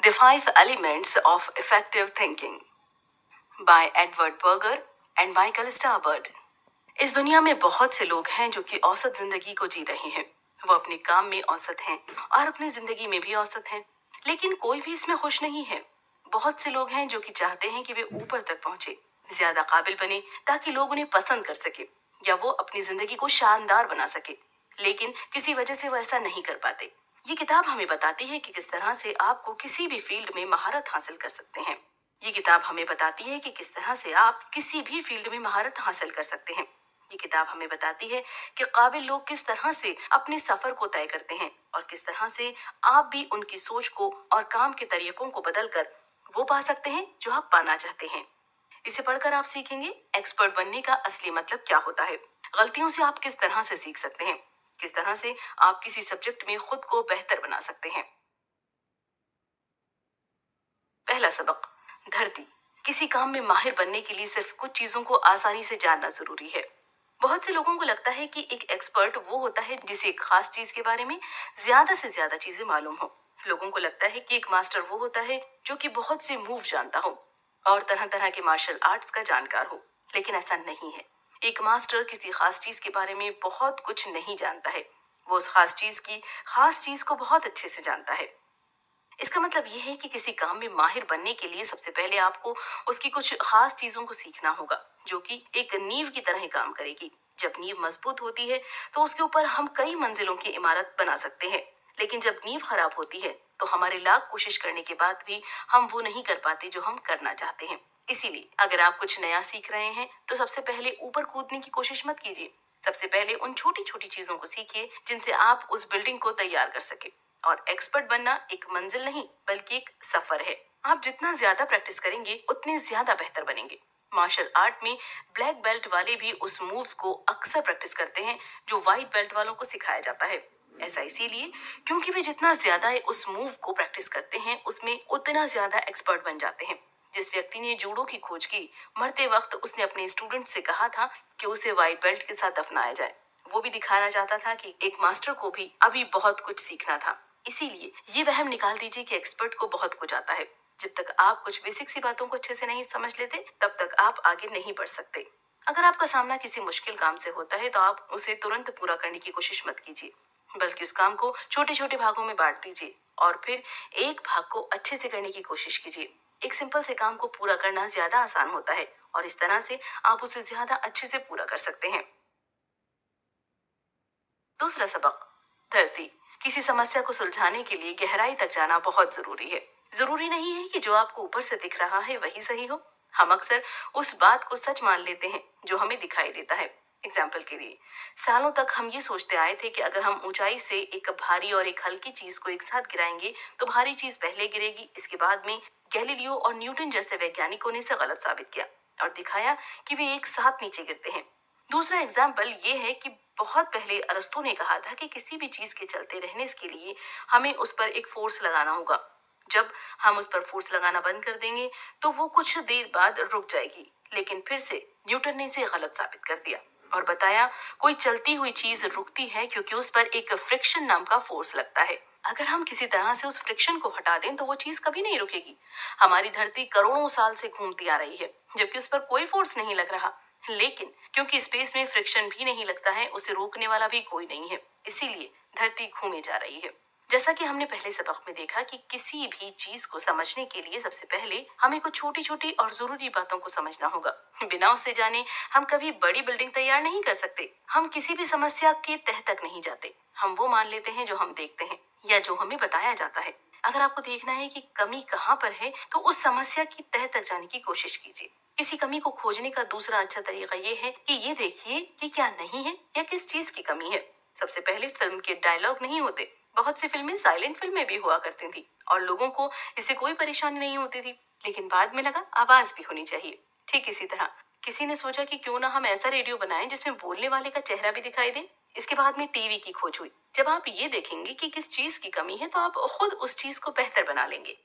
The Five Elements of Effective Thinking by Edward Berger and Michael Starboard। इस दुनिया में बहुत से लोग हैं जो कि औसत जिंदगी को जी रहे हैं। वो अपने काम में औसत हैं और अपनी जिंदगी में भी औसत हैं, लेकिन कोई भी इसमें खुश नहीं है। बहुत से लोग हैं जो कि चाहते हैं कि वे ऊपर तक पहुंचे, ज्यादा काबिल बने ताकि लोग उन्हें पसंद कर सके या वो अपनी जिंदगी को शानदार बना सके, लेकिन किसी वजह से वो ऐसा नहीं कर पाते। ये किताब हमें बताती है कि किस तरह से आपको किसी भी फील्ड में महारत हासिल कर सकते हैं। ये किताब हमें बताती है कि किस तरह से आप किसी भी फील्ड में महारत हासिल कर सकते हैं। ये किताब हमें बताती है कि काबिल लोग किस तरह से अपने सफर को तय करते हैं और किस तरह से आप भी उनकी सोच को और काम के तरीकों को बदलकर वो पा सकते हैं जो आप पाना चाहते हैं। इसे पढ़कर आप सीखेंगे एक्सपर्ट बनने का असली मतलब क्या होता है, गलतियों से आप किस तरह से सीख सकते हैं, किस तरह से आप किसी सब्जेक्ट में खुद को बेहतर बना सकते हैं। पहला सबक, धरती। किसी काम में माहिर बनने के लिए सिर्फ कुछ चीजों को आसानी से जानना जरूरी है। बहुत से लोगों को लगता है कि एक एक्सपर्ट वो होता है जिसे एक खास चीज के बारे में ज्यादा से ज्यादा चीजें मालूम हो। लोगों को लगता है कि एक मास्टर वो होता है जो कि बहुत से मूव जानता हो और तरह तरह के मार्शल आर्ट्स का जानकार हो, लेकिन ऐसा नहीं है। एक मास्टर किसी खास चीज के बारे में बहुत कुछ नहीं जानता है, वो उस खास चीज को बहुत अच्छे से जानता है। इसका मतलब ये है कि किसी काम में माहिर बनने के लिए सबसे पहले आपको उसकी कुछ खास चीजों को सीखना होगा, जो कि एक नींव की तरह ही काम करेगी। जब नींव मजबूत होती है तो उसके ऊपर हम कई मंजिलों की इमारत बना सकते हैं, लेकिन जब नींव खराब होती है तो हमारे लाख कोशिश करने के बाद भी हम वो नहीं कर पाते जो हम करना चाहते हैं। इसीलिए अगर आप कुछ नया सीख रहे हैं तो सबसे पहले ऊपर कूदने की कोशिश मत कीजिए। सबसे पहले उन छोटी छोटी चीजों को सीखिए जिनसे आप उस बिल्डिंग को तैयार कर सके। और एक्सपर्ट बनना एक मंजिल नहीं बल्कि एक सफर है। आप जितना ज्यादा प्रैक्टिस करेंगे उतने ज्यादा बेहतर बनेंगे। मार्शल आर्ट में ब्लैक बेल्ट वाले भी उस मूव्स को अक्सर प्रैक्टिस करते हैं जो व्हाइट बेल्ट वालों को सिखाया जाता है। ऐसा इसीलिए क्योंकि वे जितना ज्यादा उस मूव को प्रैक्टिस करते हैं उसमें उतना ज्यादा एक्सपर्ट बन जाते हैं। जिस व्यक्ति ने जूडो की खोज की, मरते वक्त उसने अपने स्टूडेंट से कहा था कि उसे व्हाइट बेल्ट के साथ दफनाया जाए। वो भी दिखाना चाहता था कि एक मास्टर को भी अभी बहुत कुछ सीखना था। इसीलिए ये वहम निकाल दीजिए कि एक्सपर्ट को बहुत कुछ आता है। जब तक आप कुछ बेसिक सी बातों को अच्छे से नहीं समझ लेते तब तक आप आगे नहीं बढ़ सकते। अगर आपका सामना किसी मुश्किल काम से होता है तो आप उसे तुरंत पूरा करने की कोशिश मत कीजिए, बल्कि उस काम को छोटे छोटे भागों में बांट दीजिए और फिर एक भाग को अच्छे से करने की कोशिश कीजिए। एक सिंपल से काम को पूरा करना ज्यादा आसान होता है और इस तरह से आप उसे ज्यादा अच्छे से पूरा कर सकते हैं। दूसरा सबक, धरती। किसी समस्या को सुलझाने के लिए गहराई तक जाना बहुत जरूरी है। जरूरी नहीं है कि जो आपको ऊपर से दिख रहा है वही सही हो। हम अक्सर उस बात को सच मान लेते हैं जो हमें दिखाई देता है। एग्जाम्पल के लिए, सालों तक हम ये सोचते आए थे कि अगर हम ऊंचाई से एक भारी और एक हल्की चीज को एक साथ गिराएंगे तो भारी चीज पहले गिरेगी। इसके बाद में गैलीलियो और न्यूटन जैसे वैज्ञानिकों ने इसे गलत साबित किया और दिखाया कि वे एक साथ नीचे गिरते हैं। दूसरा एग्जाम्पल ये है कि बहुत पहले अरस्तू ने कहा था कि किसी भी चीज के चलते रहने के लिए हमें उस पर एक फोर्स लगाना होगा। जब हम उस पर फोर्स लगाना बंद कर देंगे तो वो कुछ देर बाद रुक जाएगी, लेकिन फिर से न्यूटन ने इसे गलत साबित कर दिया और बताया कोई चलती हुई चीज रुकती है क्योंकि उस पर एक फ्रिक्शन नाम का फोर्स लगता है। अगर हम किसी तरह से उस फ्रिक्शन को हटा दें तो वो चीज कभी नहीं रुकेगी। हमारी धरती करोड़ों साल से घूमती आ रही है जबकि उस पर कोई फोर्स नहीं लग रहा, लेकिन क्योंकि स्पेस में फ्रिक्शन भी नहीं लगता है उसे रोकने वाला भी कोई नहीं है, इसीलिए धरती घूमे जा रही है। जैसा कि हमने पहले सबक में देखा कि किसी भी चीज को समझने के लिए सबसे पहले हमें कुछ छोटी छोटी और जरूरी बातों को समझना होगा। बिना उसे जाने हम कभी बड़ी बिल्डिंग तैयार नहीं कर सकते। हम किसी भी समस्या के तह तक नहीं जाते, हम वो मान लेते हैं जो हम देखते हैं या जो हमें बताया जाता है। अगर आपको देखना है कि कमी कहाँ पर है तो उस समस्या की तह तक जाने की कोशिश कीजिए। किसी कमी को खोजने का दूसरा अच्छा तरीका ये है कि ये देखिए कि क्या नहीं है या किस चीज की कमी है। सबसे पहले फिल्म के डायलॉग नहीं होते। बहुत सी फिल्में साइलेंट फिल्में भी हुआ करती थी और लोगों को इससे कोई परेशानी नहीं होती थी, लेकिन बाद में लगा आवाज भी होनी चाहिए। ठीक इसी तरह किसी ने सोचा कि क्यों ना हम ऐसा रेडियो बनाएं जिसमें बोलने वाले का चेहरा भी दिखाई दे। इसके बाद में टीवी की खोज हुई। जब आप ये देखेंगे कि किस चीज की कमी है तो आप खुद उस चीज को बेहतर बना लेंगे।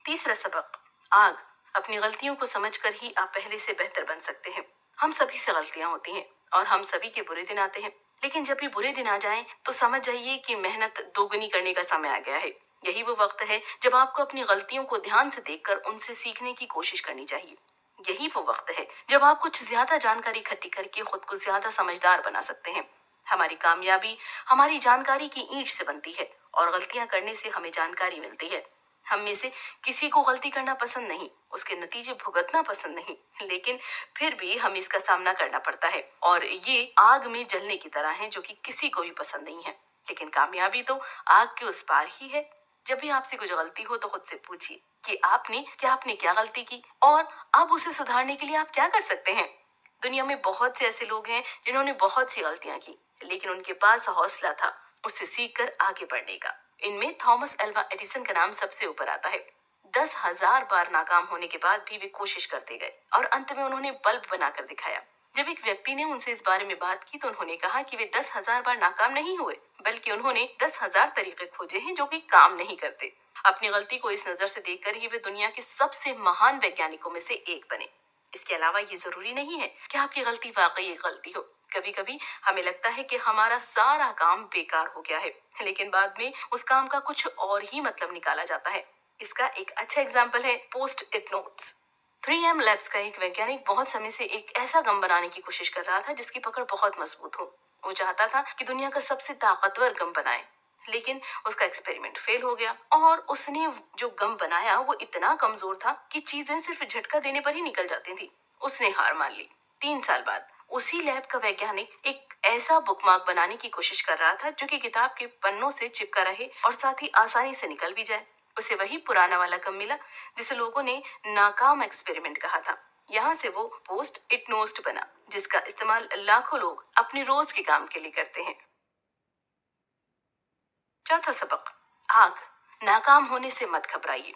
तीसरा सबक, आग। अपनी गलतियों को समझकर ही आप पहले से बेहतर बन सकते हैं। हम सभी से गलतियां होती हैं और हम सभी के बुरे दिन आते हैं, लेकिन जब भी बुरे दिन आ जाएं तो समझ जाइए कि मेहनत दोगुनी करने का समय आ गया है। यही वो वक्त है जब आपको अपनी गलतियों को ध्यान से देखकर उनसे सीखने की कोशिश करनी चाहिए। यही वो वक्त है जब आप कुछ ज्यादा जानकारी इकट्ठी करके खुद को ज्यादा समझदार बना सकते हैं। हमारी कामयाबी हमारी जानकारी की ईंट से बनती है और गलतियां करने से हमें जानकारी मिलती है। हम में से किसी को गलती करना पसंद नहीं, उसके नतीजे भुगतना पसंद नहीं, लेकिन फिर भी हमें इसका सामना करना पड़ता है और ये आग में जलने की तरह है जो कि किसी को भी पसंद नहीं है। लेकिन कामयाबी तो आग के उस पार ही है। जब भी आपसे कुछ गलती हो तो खुद से पूछिए कि आपने क्या गलती की और अब उसे सुधारने के लिए आप क्या कर सकते हैं। दुनिया में बहुत से ऐसे लोग हैं जिन्होंने बहुत सी गलतियां की, लेकिन उनके पास हौसला था उससे सीख कर आगे बढ़ने का। इनमें थॉमस एल्वा एडिसन का नाम सबसे ऊपर आता है। 10,000 बार नाकाम होने के बाद भी वे कोशिश करते गए और अंत में उन्होंने बल्ब बनाकर दिखाया। जब एक व्यक्ति ने उनसे इस बारे में बात की तो उन्होंने कहा कि वे 10,000 बार नाकाम नहीं हुए, बल्कि उन्होंने 10,000 तरीके खोजे हैं जो कि काम नहीं करते। अपनी गलती को इस नजर से देखकर ही वे दुनिया के सबसे महान वैज्ञानिकों में से एक बने। इसके अलावा ये जरूरी नहीं है कि आपकी गलती वाकई एक गलती हो। कभी कभी हमें लगता है कि हमारा सारा काम बेकार हो गया है, लेकिन बाद में उस काम का कुछ और ही मतलब निकाला जाता है। इसका एक अच्छा एग्जाम्पल है post it notes. 3M labs का एक वैज्ञानिक बहुत समय से एक ऐसा गम बनाने की कोशिश कर रहा था जिसकी पकड़ बहुत मजबूत हो। वो चाहता था कि दुनिया का सबसे ताकतवर गम बनाए, लेकिन उसका एक्सपेरिमेंट फेल हो गया और उसने जो गम बनाया वो इतना कमजोर था कि चीजें सिर्फ झटका देने पर ही निकल जाती थी। उसने हार मान ली। 3 साल बाद उसी लैब का वैज्ञानिक एक ऐसा बुकमार्क बनाने की कोशिश कर रहा था जो कि किताब के पन्नों से चिपका रहे और साथ ही आसानी से निकल भी जाए। उसे वही पुराना वाला गम मिला जिसे लोगों ने नाकाम एक्सपेरिमेंट कहा था। यहाँ से वो पोस्ट इट नोस्ट बना जिसका इस्तेमाल लाखों लोग अपने रोज के काम के लिए करते हैं। चौथा सबक, आग। नाकाम होने से मत घबराइए।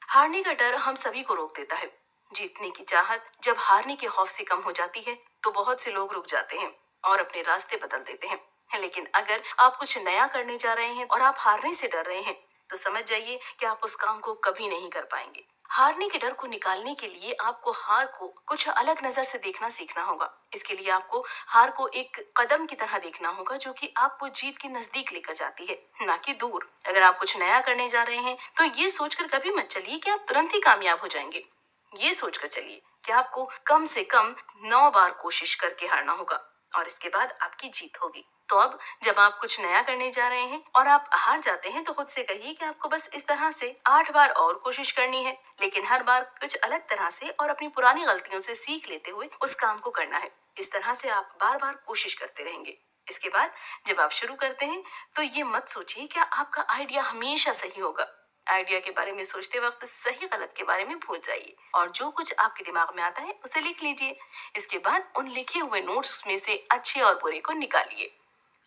हारने का डर हम सभी को रोक देता है। जीतने की चाहत जब हारने के खौफ से कम हो जाती है तो बहुत से लोग रुक जाते हैं और अपने रास्ते बदल देते हैं। लेकिन अगर आप कुछ नया करने जा रहे हैं और आप हारने से डर रहे हैं तो समझ जाइए कि आप उस काम को कभी नहीं कर पाएंगे। हारने के डर को निकालने के लिए आपको हार को कुछ अलग नजर से देखना सीखना होगा। इसके लिए आपको हार को एक कदम की तरह देखना होगा जो कि आपको जीत के नजदीक लेकर जाती है, ना कि दूर। अगर आप कुछ नया करने जा रहे हैं तो ये सोचकर कभी मत चलिए कि आप तुरंत ही कामयाब हो जाएंगे। ये सोचकर चलिए कि आपको कम से कम 9 बार कोशिश करके हारना होगा और इसके बाद आपकी जीत होगी। तो अब जब आप कुछ नया करने जा रहे हैं और आप हार जाते हैं तो खुद से कहिए कि आपको बस इस तरह से 8 बार और कोशिश करनी है, लेकिन हर बार कुछ अलग तरह से और अपनी पुरानी गलतियों से सीख लेते हुए उस काम को करना है। इस तरह से आप बार बार कोशिश करते रहेंगे। इसके बाद जब आप शुरू करते हैं तो ये मत सोचिए कि आपका आइडिया हमेशा सही होगा। आइडिया के बारे में सोचते वक्त सही गलत के बारे में भूल जाइए और जो कुछ आपके दिमाग में आता है उसे लिख लीजिए। इसके बाद उन लिखे हुए नोट्स में से अच्छे और बुरे को निकालिए।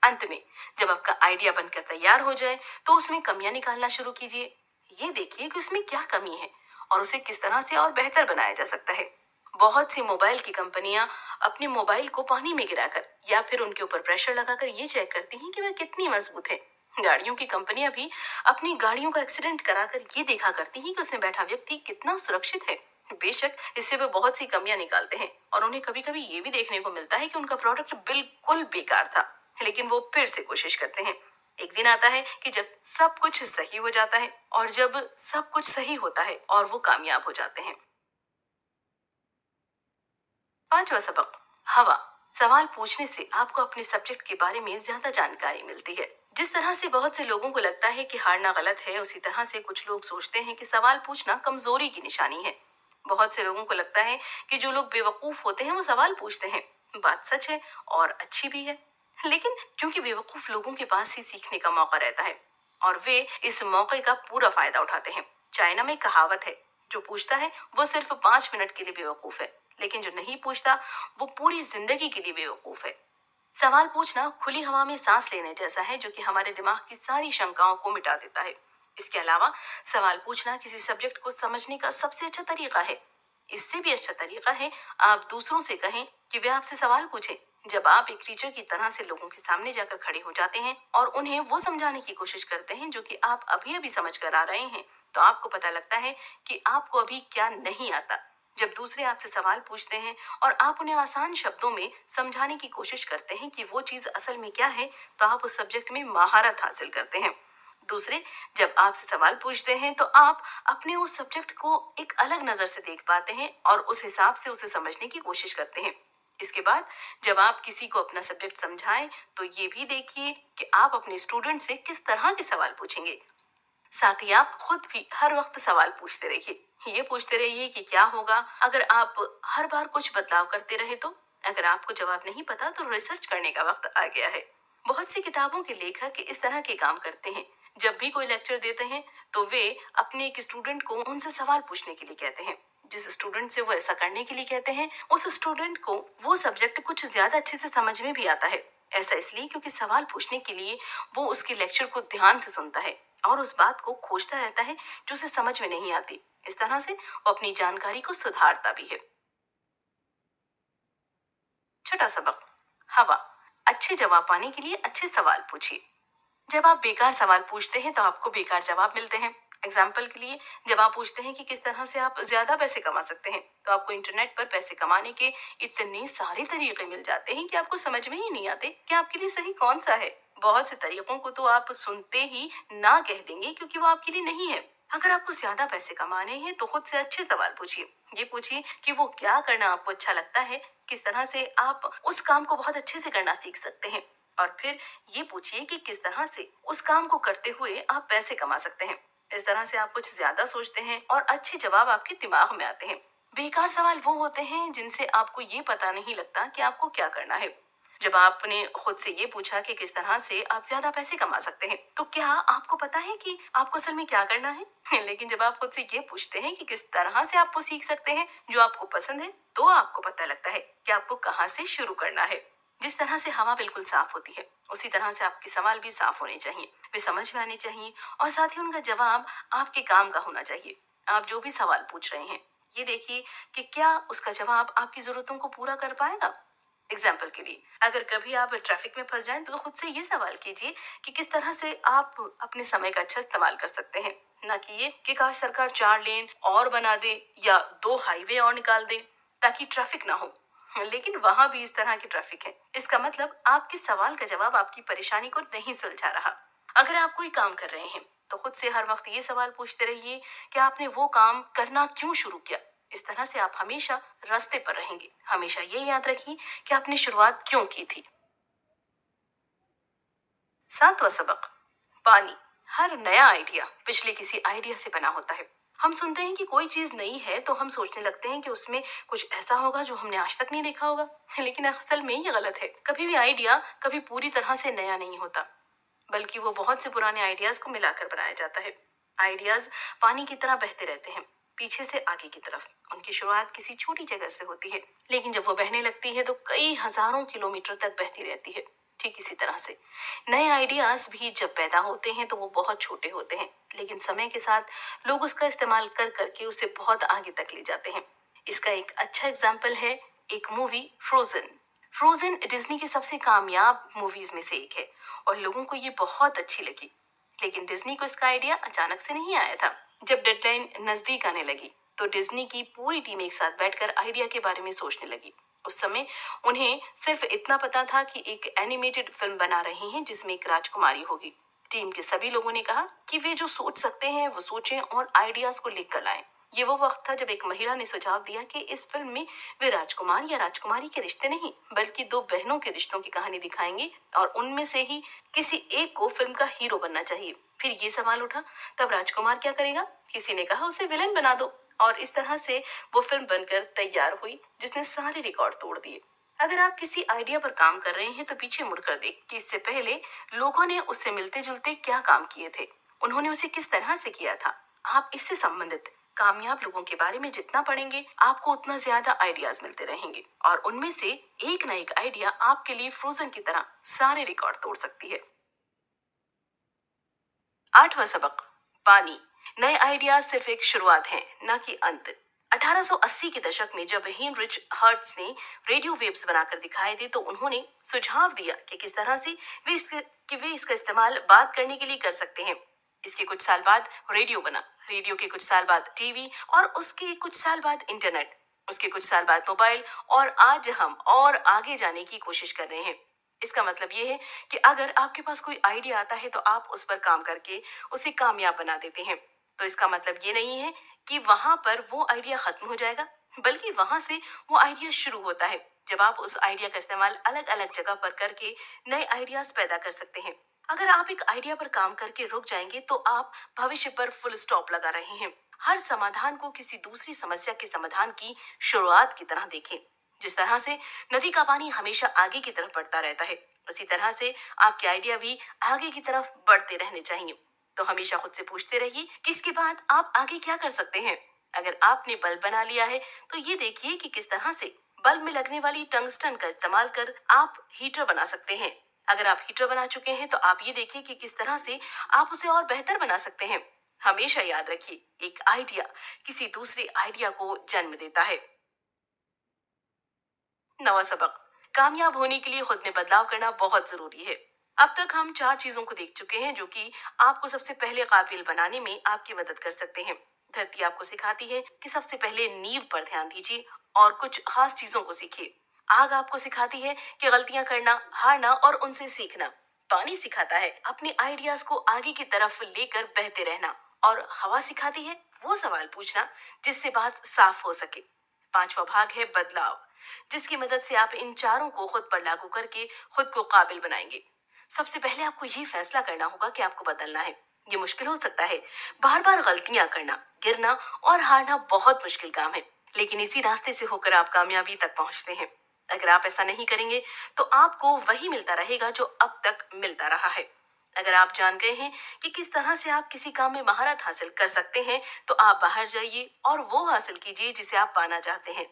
अंत में जब आपका आइडिया बनकर तैयार हो जाए तो उसमें कमियां निकालना शुरू कीजिए। ये देखिए कि उसमें क्या कमी है और उसे किस तरह से और बेहतर बनाया जा सकता है। बहुत सी मोबाइल की कंपनियां अपने मोबाइल को पानी में गिराकर या फिर उनके ऊपर प्रेशर लगाकर ये चेक करती हैं कि वह कितनी मजबूत है। गाड़ियों की कंपनियां भी अपनी गाड़ियों का एक्सीडेंट कराकर ये देखा करती हैं कि उसमें बैठा व्यक्ति कितना सुरक्षित है। बेशक इससे वे बहुत सी कमियां निकालते हैं और उन्हें कभी कभी ये भी देखने को मिलता है कि उनका प्रोडक्ट बिल्कुल बेकार था, लेकिन वो फिर से कोशिश करते हैं। एक दिन आता है कि जब सब कुछ सही हो जाता है और जब सब कुछ सही होता है और वो कामयाब हो जाते हैं। पांचवा सबक, हवा। सवाल पूछने से आपको अपने सब्जेक्ट के बारे में ज्यादा जानकारी मिलती है। जिस तरह से बहुत से लोगों को लगता है कि हारना गलत है, उसी तरह से कुछ लोग सोचते हैं कि सवाल पूछना कमजोरी की निशानी है। बहुत से लोगों को लगता है कि जो लोग बेवकूफ होते हैं वो सवाल पूछते हैं। बात सच है और अच्छी भी है, लेकिन क्योंकि बेवकूफ लोगों के पास ही सीखने का मौका रहता है और वे इस मौके का पूरा फायदा उठाते हैं। चाइना में कहावत है, जो पूछता है वो सिर्फ 5 मिनट के लिए बेवकूफ है, लेकिन जो नहीं पूछता वो पूरी जिंदगी के लिए बेवकूफ है। सवाल पूछना खुली हवा में सांस लेने जैसा है जो कि हमारे दिमाग की सारी शंकाओं को मिटा देता है। इसके अलावा सवाल पूछना किसी सब्जेक्ट को समझने का सबसे अच्छा तरीका है। इससे भी अच्छा तरीका है आप दूसरों से कहें कि वे आपसे सवाल पूछें। जब आप एक टीचर की तरह से लोगों के सामने जाकर खड़े हो जाते हैं और उन्हें वो समझाने की कोशिश करते हैं जो कि आप अभी अभी समझ कर आ रहे हैं, तो आपको पता लगता है कि आपको अभी क्या नहीं आता। जब दूसरे आपसे सवाल पूछते हैं और आप उन्हें आसान शब्दों में समझाने की कोशिश करते हैं कि वो चीज असल में क्या है, तो आप उस सब्जेक्ट में महारत हासिल करते हैं। दूसरे, जब आपसे सवाल पूछते हैं तो आप अपने उस सब्जेक्ट को एक अलग नजर से देख पाते हैं और उस हिसाब से उसे समझने की कोशिश करते हैं। इसके बाद जब आप किसी को अपना सब्जेक्ट समझाएं तो ये भी देखिए कि आप अपने स्टूडेंट से किस तरह के सवाल पूछेंगे। साथ ही आप खुद भी हर वक्त सवाल पूछते रहिए। ये पूछते रहिए कि क्या होगा अगर आप हर बार कुछ बदलाव करते रहे तो। अगर आपको जवाब नहीं पता तो रिसर्च करने का वक्त आ गया है। बहुत सी किताबों के लेखक इस तरह के काम करते हैं। जब भी कोई लेक्चर देते हैं तो वे अपने एक स्टूडेंट को उनसे सवाल पूछने के लिए कहते हैं। जिस स्टूडेंट से वो ऐसा करने के लिए कहते हैं उस स्टूडेंट को वो सब्जेक्ट कुछ ज्यादा अच्छे से समझ में भी आता है। ऐसा इसलिए क्योंकि सवाल पूछने के लिए वो उसके लेक्चर को ध्यान से सुनता है और उस बात को खोजता रहता है जो उसे समझ में नहीं आती। इस तरह से वो अपनी जानकारी को सुधारता भी है। छठा सबक, हवा। अच्छे जवाब पाने के लिए अच्छे सवाल पूछिए। जब आप बेकार सवाल पूछते हैं तो आपको बेकार जवाब मिलते हैं। एग्जाम्पल के लिए, जब आप पूछते हैं कि किस तरह से आप ज्यादा पैसे कमा सकते हैं तो आपको इंटरनेट पर पैसे कमाने के इतने सारे तरीके मिल जाते हैं कि आपको समझ में ही नहीं आते कि आपके लिए सही कौन सा है। बहुत से तरीकों को तो आप सुनते ही ना कह देंगे क्योंकि वो आपके लिए नहीं है। अगर आपको ज्यादा पैसे कमाने हैं तो खुद से अच्छे सवाल पूछिए। ये पूछिए कि वो क्या करना आपको अच्छा लगता है, किस तरह से आप उस काम को बहुत अच्छे से करना सीख सकते हैं। और फिर ये पूछिए कि किस तरह से उस काम को करते हुए आप पैसे कमा सकते हैं। इस तरह से आप कुछ ज्यादा सोचते हैं और अच्छे जवाब आपके दिमाग में आते हैं। बेकार सवाल वो होते हैं जिनसे आपको ये पता नहीं लगता कि आपको क्या करना है। जब आपने खुद से ये पूछा कि किस तरह से आप ज्यादा पैसे कमा सकते हैं तो क्या आपको पता है कि आपको असल में क्या करना है? लेकिन जब आप खुद से ये पूछते हैं कि किस तरह से आप वो सीख सकते हैं जो आपको पसंद है तो आपको पता लगता है कि आपको कहाँ से शुरू करना है। जिस तरह से हवा बिल्कुल साफ होती है उसी तरह से आपके सवाल भी साफ होने चाहिए, वे समझ में आने चाहिए और साथ ही उनका जवाब आपके काम का होना चाहिए। आप जो भी सवाल पूछ रहे हैं ये देखिए कि क्या उसका जवाब आपकी जरूरतों को पूरा कर पाएगा। एग्जाम्पल के लिए, अगर कभी आप ट्रैफिक में फंस जाएं तो खुद से ये सवाल कीजिए कि किस तरह से आप अपने समय का अच्छा इस्तेमाल कर सकते हैं। ना कि ये कि काश सरकार 4 लेन और बना दे या 2 हाईवे और निकाल दे ताकि ट्रैफिक ना हो। लेकिन वहां भी इस तरह की ट्रैफिक है। इसका मतलब आपके सवाल का जवाब आपकी परेशानी को नहीं सुलझा रहा। अगर आप कोई काम कर रहे हैं तो खुद से हर वक्त ये सवाल पूछते रहिए कि आपने वो काम करना क्यों शुरू किया। इस तरह से आप हमेशा रास्ते पर रहेंगे। हमेशा ये याद रखिए कि आपने शुरुआत क्यों की थी। सातवां सबक, पानी। हर नया आइडिया पिछले किसी आइडिया से बना होता है। हम सुनते हैं कि कोई चीज नई है तो हम सोचने लगते हैं कि उसमें कुछ ऐसा होगा जो हमने आज तक नहीं देखा होगा। लेकिन असल में ये गलत है। कभी भी आइडिया कभी पूरी तरह से नया नहीं होता, बल्कि वो बहुत से पुराने आइडियाज को मिलाकर बनाया जाता है। आइडियाज पानी की तरह बहते रहते हैं पीछे से आगे की तरफ। उनकी शुरुआत किसी छोटी जगह से होती है लेकिन जब वो बहने लगती है तो कई हजारों किलोमीटर तक बहती रहती है। ठीक इसी तरह से नए आइडियाज भी जब पैदा होते हैं तो वो बहुत छोटे होते हैं, लेकिन समय के साथ लोग उसका इस्तेमाल कर करके उसे बहुत आगे तक ले जाते हैं। इसका एक अच्छा एग्जाम्पल है एक मूवी फ्रोजन। फ्रोजन डिज्नी की सबसे कामयाब मूवीज में से एक है और लोगों को ये बहुत अच्छी लगी। लेकिन डिज्नी को इसका आइडिया अचानक से नहीं आया था। जब डेडलाइन नजदीक आने लगी तो डिज्नी की पूरी टीम एक साथ बैठकर आइडिया के बारे में सोचने लगी। उस समय उन्हें सिर्फ इतना पता था कि एक एनिमेटेड फिल्म बना रहे हैं जिसमें एक राजकुमारी होगी। टीम के सभी लोगों ने कहा कि वे जो सोच सकते हैं वो सोचें और आइडियाज को लिख कर लाएं। ये वो वक्त था जब एक महिला ने सुझाव दिया कि इस फिल्म में वे राजकुमार या राजकुमारी के रिश्ते नहीं बल्कि 2 बहनों के रिश्तों की कहानी दिखाएंगे और उनमें से ही किसी एक को फिल्म का हीरो बनना चाहिए। फिर ये सवाल उठा, तब राजकुमार क्या करेगा? किसी ने कहा उसे विलन बना दो और इस तरह से वो फिल्म बनकर तैयार हुई जिसने सारे रिकॉर्ड तोड़ दिए। अगर आप किसी आइडिया पर काम कर रहे हैं तो पीछे मुड़कर देख कि इससे पहले लोगों ने उससे मिलते जुलते क्या काम किए थे, उन्होंने उसे किस तरह से किया था। आप इससे संबंधित कामयाब लोगों के बारे में जितना पढ़ेंगे आपको उतना ज्यादा आइडियाज मिलते रहेंगे और उनमें से एक न एक आइडिया आपके लिए फ्रोजन की तरह सारे रिकॉर्ड तोड़ सकती है। आठवां सबक, पानी। नए आइडियाज सिर्फ एक शुरुआत है न कि अंत। 1880 के दशक में जब हेनरिच हर्ट्ज ने रेडियो वेव्स बनाकर दिखाए थे तो उन्होंने सुझाव दिया कि किस तरह से वे इसका इस्तेमाल बात करने के लिए कर सकते हैं। इसके कुछ साल बाद रेडियो बना, रेडियो के कुछ साल बाद टीवी और उसके कुछ साल बाद इंटरनेट, उसके कुछ साल बाद मोबाइल और आज हम और आगे जाने की कोशिश कर रहे हैं। इसका मतलब ये है कि अगर आपके पास कोई आइडिया आता है तो आप उस पर काम करके उसे कामयाब बना देते हैं। तो इसका मतलब ये नहीं है कि वहां पर वो आइडिया खत्म हो जाएगा, बल्कि वहां से वो आइडिया शुरू होता है, जब आप उस आइडिया का इस्तेमाल अलग अलग जगह पर करके नए आइडियाज पैदा कर सकते हैं। अगर आप एक आइडिया पर काम करके रुक जाएंगे तो आप भविष्य पर फुल स्टॉप लगा रहे हैं। हर समाधान को किसी दूसरी समस्या के समाधान की शुरुआत की तरह देखें। जिस तरह से नदी का पानी हमेशा आगे की तरफ बढ़ता रहता है, उसी तरह से आपके आइडिया भी आगे की तरफ बढ़ते रहने चाहिए। तो हमेशा खुद से पूछते रहिए कि इसके बाद आप आगे क्या कर सकते हैं। अगर आपने बल्ब बना लिया है तो ये देखिए कि किस तरह से बल्ब में लगने वाली टंगस्टन का इस्तेमाल कर आप हीटर बना सकते हैं। अगर आप हीटर बना चुके हैं तो आप ये देखिए कि किस तरह से आप उसे और बेहतर बना सकते हैं। हमेशा याद रखिए, एक आइडिया किसी दूसरे आइडिया को जन्म देता है। नवा सबक, कामयाब होने के लिए खुद में बदलाव करना बहुत जरूरी है। अब तक हम 4 चीजों को देख चुके हैं जो कि आपको सबसे पहले काबिल बनाने में आपकी मदद कर सकते हैं। धरती आपको सिखाती है कि सबसे पहले नींव पर ध्यान दीजिए और कुछ खास चीजों को सीखिए। आग आपको सिखाती है कि गलतियां करना, हारना और उनसे सीखना। पानी सिखाता है अपने आइडियाज को आगे की तरफ लेकर बहते रहना। और हवा सिखाती है वो सवाल पूछना जिससे बात साफ हो सके। पांचवा भाग है बदलाव, जिसकी मदद से आप इन चारों को खुद पर लागू करके खुद को काबिल बनाएंगे। सबसे पहले आपको ये फैसला करना होगा कि आपको बदलना है। ये मुश्किल हो सकता है, बार बार गलतियां करना, गिरना और हारना बहुत मुश्किल काम है, लेकिन इसी रास्ते से होकर आप कामयाबी तक पहुंचते हैं। अगर आप ऐसा नहीं करेंगे तो आपको वही मिलता रहेगा जो अब तक मिलता रहा है। अगर आप जान गए हैं कि किस तरह से आप किसी काम में महारत हासिल कर सकते हैं, तो आप बाहर जाइए और वो हासिल कीजिए जिसे आप पाना चाहते हैं।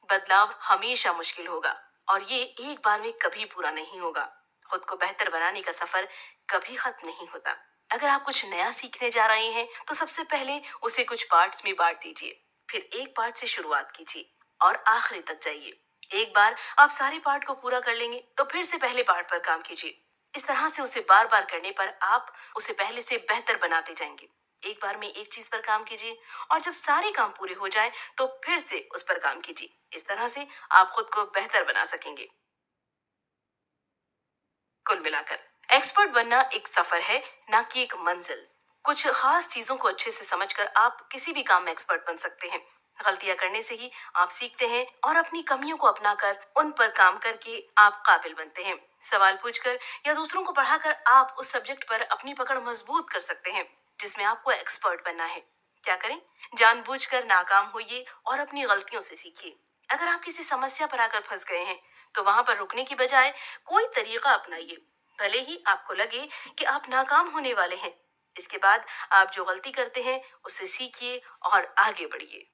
बदलाव हमेशा मुश्किल होगा और ये एक बार में कभी पूरा नहीं होगा। खुद को बेहतर बनाने का सफर कभी खत्म नहीं होता। अगर आप कुछ नया सीखने जा रहे हैं तो सबसे पहले उसे कुछ पार्ट्स में बांट दीजिए, फिर एक पार्ट से शुरुआत कीजिए और आखिरी तक जाइए। एक बार आप सारे पार्ट को पूरा कर लेंगे तो फिर से पहले पार्ट पर काम कीजिए। इस तरह से उसे बार बार करने पर आप उसे पहले से बेहतर बनाते जाएंगे। एक बार में एक चीज पर काम कीजिए और जब सारे काम पूरे हो जाएं तो फिर से उस पर काम कीजिए। इस तरह से आप खुद को बेहतर बना सकेंगे। कुल मिलाकर एक्सपर्ट बनना एक सफर है, ना कि एक मंजिल। कुछ खास चीजों को अच्छे से समझकर आप किसी भी काम में एक्सपर्ट बन सकते हैं। गलतियां करने से ही आप सीखते हैं और अपनी कमियों को अपनाकर उन पर काम करके आप काबिल बनते हैं। सवाल पूछकर या दूसरों को पढ़ाकर आप उस सब्जेक्ट पर अपनी पकड़ मजबूत कर सकते हैं जिसमें आपको एक्सपर्ट बनना है। क्या करें? जानबूझकर नाकाम होइए और अपनी गलतियों से सीखिए। अगर आप किसी समस्या पर आकर फंस गए हैं तो वहां पर रुकने की बजाय कोई तरीका अपनाइए, भले ही आपको लगे कि आप नाकाम होने वाले हैं। इसके बाद आप जो गलती करते हैं उससे सीखिए और आगे बढ़िए।